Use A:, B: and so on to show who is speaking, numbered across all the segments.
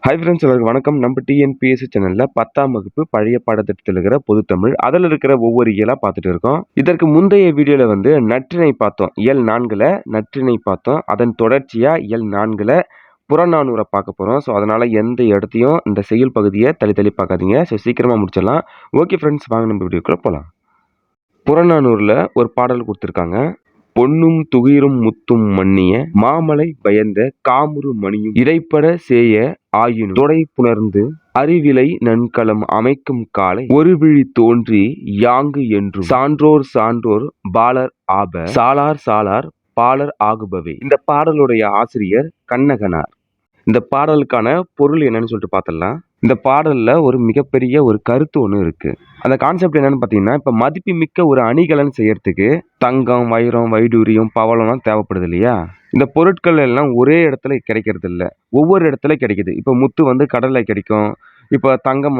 A: Hi friends, எல்லாருக்கும் வணக்கம். நம்ம டிஎன்பிஎஸ்சி சேனல்ல 10ஆம் வகுப்பு பழைய பாடத்திட்டத்தில் இருக்கிற பொதுத்தமிழ் அதில் இருக்கிற ஒவ்வொரு இயலா பார்த்துட்டு இருக்கோம். இதற்கு முந்தைய வீடியோல நற்றிணை பார்த்தோம். இயல் 4ல நற்றிணை பார்த்தோம். அதன் தொடர்ச்சியா இயல் 4ல புறநானூரை பார்க்க போறோம். ஸோ அதனால எந்த இடத்தையும் இந்த செய்யுள் பகுதியை தள்ளி பார்க்காதீங்க. ஸோ சீக்கிரமா முடிச்சிடலாம். ஓகே ஃப்ரெண்ட்ஸ், வாங்க நம்ம வீடியோக்குள்ள போகலாம். புறநானூர்ல ஒரு பாடல் கொடுத்துருக்காங்க. பொன்னும் துகிரும் முத்தும் மன்னிய மாமலை பயந்த காமுறு மணியும் இடைப்பட சேய ஆயினும் தொடை புணர்ந்து அறிவிலை நன்கலம் அமைக்கும் காலை ஒரு விழி தோன்றி யாங்கு என்றும் சான்றோர் சான்றோர் பாலர் ஆப சாலார் சாலார் பாலர் ஆகுபவே. இந்த பாடலுடைய ஆசிரியர் கண்ணகனார். இந்த பாடலுக்கான பொருள் என்னன்னு சொல்லிட்டு பார்த்தலாம். இந்த பாடல்ல ஒரு மிகப்பெரிய ஒரு கருத்து ஒன்று இருக்கு. அந்த கான்செப்ட் என்னன்னு பார்த்தீங்கன்னா, இப்போ மதிப்பு மிக்க ஒரு அணிகலன் செய்யறதுக்கு தங்கம், வைரம், வைடூரியம், பவளம்லாம் தேவைப்படுது இல்லையா? இந்த பொருட்கள் எல்லாம் ஒரே இடத்துல கிடைக்கிறது இல்லை, ஒவ்வொரு இடத்துல கிடைக்குது. இப்போ முத்து கடல்ல கிடைக்கும், இப்போ தங்கம்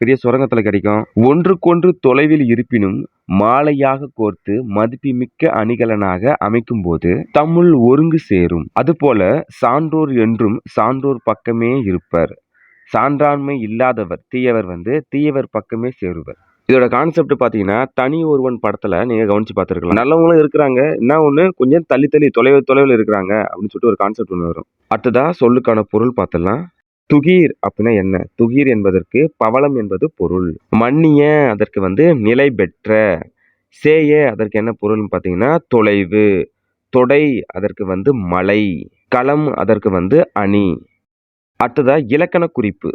A: பெரிய சுரங்கத்துல கிடைக்கும். ஒன்றுக்கொன்று தொலைவில் இருப்பினும் மாலையாக கோர்த்து மதிப்புமிக்க அணிகலனாக அமைக்கும் போது தம்முள் ஒருங்கு சேரும். அதுபோல சான்றோர் என்றும் சான்றோர் பக்கமே இருப்பர். சான்றாண்மை இல்லாதவர் தீயவர் தீயவர் பக்கமே சேருவர். இதோட கான்செப்ட் பாத்தீங்கன்னா, தனி ஒருவன் படத்துல நீங்க கவனிச்சு பார்த்துருக்கலாம். நல்லவங்களும் இருக்கிறாங்க, என்ன ஒண்ணு கொஞ்சம் தள்ளி தொலைவில் இருக்கிறாங்க அப்படின்னு சொல்லிட்டு ஒரு கான்செப்ட் ஒன்று வரும். அடுத்ததா சொல்லுக்கான பொருள் பார்த்தலாம். துகீர் அப்படின்னா என்ன? துகீர் என்பதற்கு பவளம் என்பது பொருள். மன்னிய அதற்கு நிலை பெற்ற. சேய அதற்கு என்ன பொருள்னு பார்த்தீங்கன்னா தொலைவு. தொடை அதற்கு மலை. களம் அதற்கு அணி. அடுத்ததா இலக்கண குறிப்பு.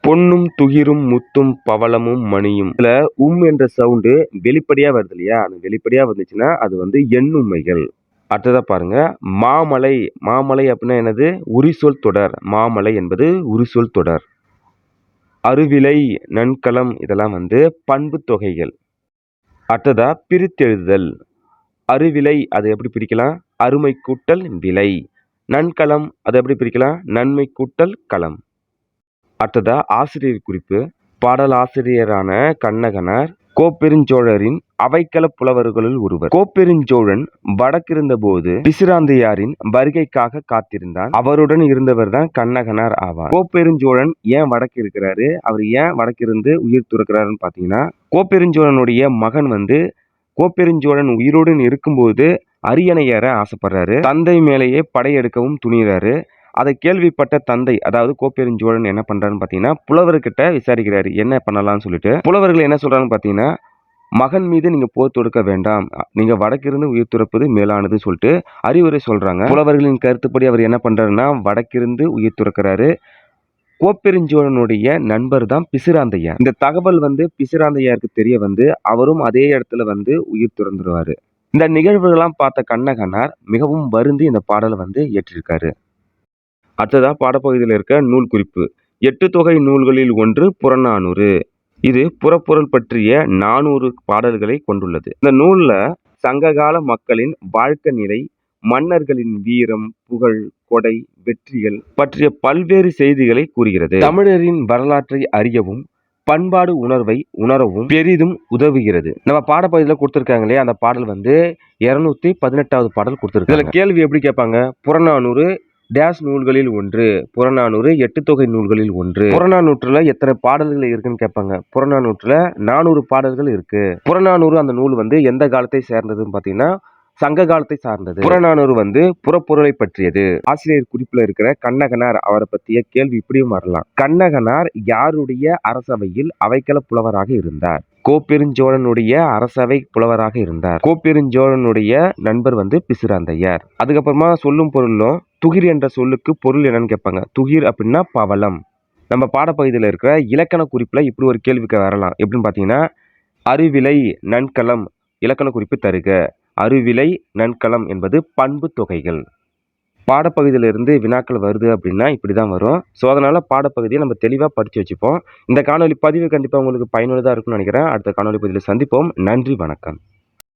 A: பொன்னும் துகிரும் முத்தும் பவளமும் மணியும். இதுல என்ற சவுண்டு வெளிப்படையா வருது இல்லையா? அது வெளிப்படையா வந்துச்சுன்னா அது எண்ணுமைகள். அடுத்ததா பாருங்க, மாமலை. மாமலை அப்படின்னா என்னது? உரிசொல் தொடர். மாமலை என்பது உரிசொல் தொடர். அருவிலை, நன்கலம் இதெல்லாம் பண்பு தொகைகள். அடுத்ததா பிரித்தெழுதுதல். அருவிலை அது எப்படி பிரிக்கலாம்? அருமை கூட்டல் விலை. நன்கலம் அதை எப்படி பிரிக்கலாம்? நன்மை கூட்டல் களம். அடுத்ததா ஆசிரியர் குறிப்பு. பாடல் ஆசிரியரான கண்ணகனார் கோப்பெருஞ்சோழரின் அவைக்கள புலவர்களுள் ஒருவர். கோப்பெருஞ்சோழன் வடக்கிருந்த போது பிசிராந்தையாரின் வருகைக்காக காத்திருந்தான். அவருடன் இருந்தவர் தான் கண்ணகனார் ஆவார். கோப்பெருஞ்சோழன் ஏன் வடக்கு இருக்கிறாரு? அவர் ஏன் வடக்கிருந்து உயிர் துறக்கிறாருன்னு பாத்தீங்கன்னா, கோப்பெருஞ்சோழனுடைய மகன் கோப்பெருஞ்சோழன் உயிரோடு இருக்கும்போது அரியணை ஏற ஆசைப்படுறாரு. தந்தை மேலேயே படையெடுக்கவும் துணிகிறாரு. அதை கேள்விப்பட்ட தந்தை, அதாவது கோப்பெருஞ்சோழன் என்ன பண்றாருன்னு பாத்தீங்கன்னா, புலவர்கிட்ட விசாரிக்கிறாரு என்ன பண்ணலாம்னு சொல்லிட்டு. புலவர்கள் என்ன சொல்றாங்கன்னு பாத்தீங்கன்னா, மகன் மீது நீங்க போர் தொடுக்க வேண்டாம், நீங்க வடக்கிருந்து உயிர் துறப்பது மேலானது சொல்லிட்டு அறிவுரை சொல்றாங்க. புலவர்களின் கருத்துப்படி அவர் என்ன பண்றாருன்னா வடக்கிருந்து உயிர் துறக்கிறாரு. கோப்பெருஞ்சோழனுடைய நண்பர் தான் பிசிராந்தையார். இந்த தகவல் பிசிராந்தையாருக்கு தெரிய அவரும் அதே இடத்துல உயிர் துறந்துருவாரு. இந்த நிகழ்வுகள்லாம் பார்த்த கண்ணகனார் மிகவும் வருந்தி இந்த பாடலை இயற்றிருக்காரு. அடுத்ததா பாடப்பகுதியில் இருக்க நூல் குறிப்பு. 8 தொகை நூல்களில் ஒன்று புறநானூறு. இது புறப்பொருள் பற்றிய 400 பாடல்களை கொண்டுள்ளது. இந்த நூல்ல சங்ககால மக்களின் வாழ்க்கை நிலை, மன்னர்களின் வீரம், புகழ், கொடை, வெற்றிகள் பற்றிய பல்வேறு செய்திகளை கூறுகிறது. தமிழரின் வரலாற்றை அறியவும் பண்பாடு உணர்வை உணரவும் பெரிதும் உதவுகிறது. நம்ம பாடப்பகுதியில் கொடுத்துருக்காங்க இல்லையா, அந்த பாடல் 218வது பாடல் கொடுத்துருக்காங்க. இதுல கேள்வி எப்படி கேட்பாங்க? புறநானூறு டேஸ் நூல்களில் ஒன்று. புறநானூறு 8 தொகை நூல்களில் ஒன்று. புறநானூற்றுல எத்தனை பாடல்கள் இருக்குன்னு கேட்பாங்க. புறநானூற்றுல 400 பாடல்கள் இருக்கு. புறநானூறு அந்த நூல் எந்த காலத்தை சேர்ந்ததுன்னு பாத்தீங்கன்னா சங்க காலத்தை சார்ந்தது. புறநானூறு புறப்பொருளை பற்றியது. ஆசிரியர் குறிப்பில் இருக்கிற கண்ணகனார் அவரை பற்றிய கேள்வி இப்படியும் வரலாம். கண்ணகனார் யாருடைய அரசவையில் அவைக்கள புலவராக இருந்தார்? கோப்பெருஞ்சோழனுடைய அரசவை புலவராக இருந்தார். கோப்பெருஞ்சோழனுடைய நண்பர் பிசிராந்தையார். அதுக்கப்புறமா சொல்லும் பொருளும் துகிர் என்ற சொல்லுக்கு பொருள் என்னன்னு கேட்பாங்க. துகிர் அப்படின்னா பவளம். நம்ம பாடப்பகுதியில் இருக்கிற இலக்கண குறிப்புல இப்படி ஒரு கேள்விக்கு வரலாம். எப்படின்னு பாத்தீங்கன்னா, அருவிலை நன்கலம் இலக்கண குறிப்பு தருக. அருவிலை நன்கலம் என்பது பண்பு தொகைகள். பாடப்பகுதியிலிருந்து வினாக்கள் வருது அப்படின்னா இப்படிதான் வரும். ஸோ அதனால பாடப்பகுதியை நம்ம தெளிவாக படித்து வச்சுப்போம். இந்த காணொலி பதிவு கண்டிப்பாக உங்களுக்கு பயனுள்ளதாக இருக்கும்னு நினைக்கிறேன். அடுத்த காணொலி பதிவில் சந்திப்போம். நன்றி, வணக்கம்.